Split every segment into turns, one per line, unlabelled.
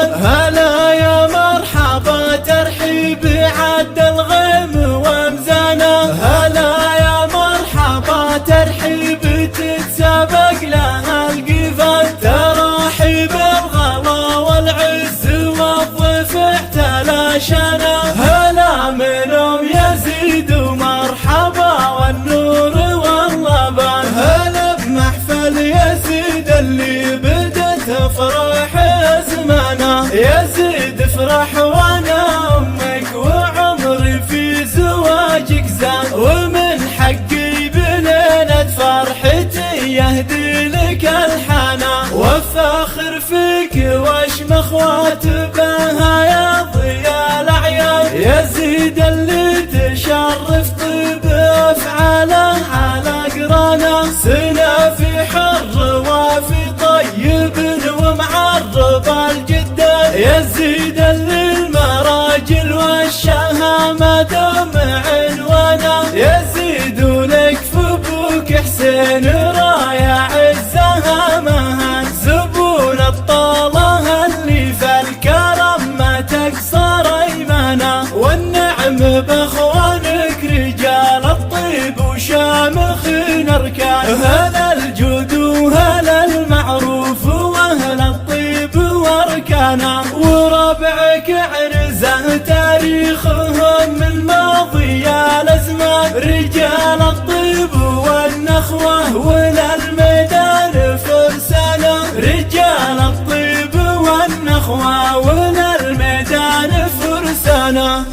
هلا يا مرحبا ترحيب عد الغيم وامزانا، هلا يا مرحبا ترحيب تتسابق لها القفا، تراحيب الغلا والعز والضيف احتلاشنا، هلا من ام يزيد ومرحبا والنور واللبن، هلا بمحفل يزيد اللي بدت افراح ازمانه، يزيد افرح وانا امك وعمري في زواجك زان، ومن حقي بليلة فرحتي يهدي لك الحنا، وافتخر فيك واشمخ واتباها يا ضياء الاعيان، يزيد اللي تشرف طيب افعاله على قرانا، سنا في حر وفي طيب ومعرب الجدة، يزيد اللي المراجل والشهامة دم عنوانا، يزيد ولك في ابوك حسين راية عزها مهان، زبون الطالة اللي في الكرم ما تكسر ايمانه، والنعم باخوانك رجال الطيب وشامخين اركان، هلا الجود وهلا المعروف واهل الطيب واركانه، وربعك عنزه تاريخهم من ماضي الازمان، رجال الطيب والنخوه وللميدان فرسانه، رجال الطيب والنخوه وللميدان فرسانه.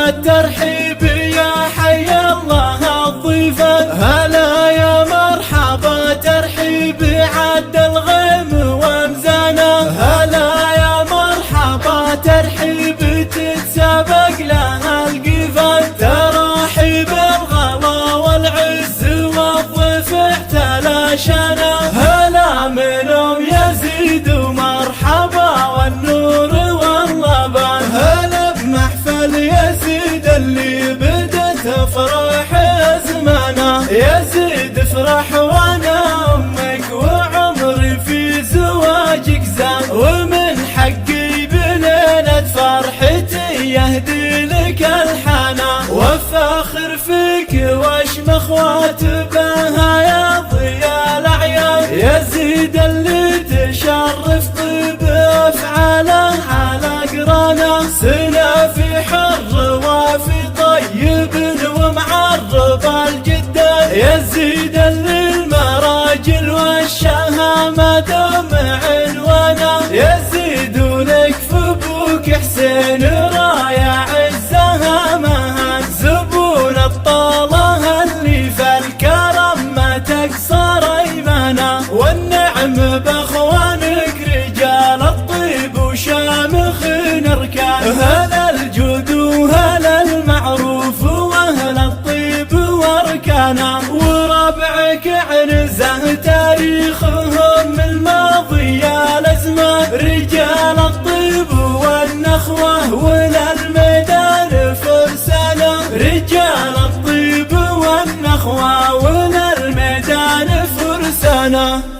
الترحيب يا حي الله الضيفان، هلا يا مرحبا ترحيب عد الغيم وامزانا، هلا يا مرحبا ترحيب تتسابق لها القفا، تراحيب الغلا والعز والضيف احتلاشنا، هلا من ام يزيد ومرحبا والنور واللبن، هلا بمحفل يزيد اللي بدت افراح ازمانه، يزيد افرح وانا امك وعمري في زواجك زان، ومن حقي بليلة فرحتي يهدي لك الحنا، وافتخر فيك واشمخ واتباها يا ضياء الاعيان، يزيد اللي تشرف طيب افعاله على قرانا، سنا في حر وفي طيب ومعرب الجدة، يزيد اللي المراجل والشهامة دم عنوانا، يزيد ولك في ابوك حسين راية عزها مهان، زبون الطالة اللي في الكرم ما تكسر ايمانه، والنعم باخوانك رجال الطيب وشامخين اركان، هلا الجود وهلا المعروف واهل الطيب واركانه، وربعك عنزه تاريخهم من ماضي الازمان، رجال الطيب والنخوه وللميدان فرسانه، رجال الطيب والنخوه وللميدان فرسانه.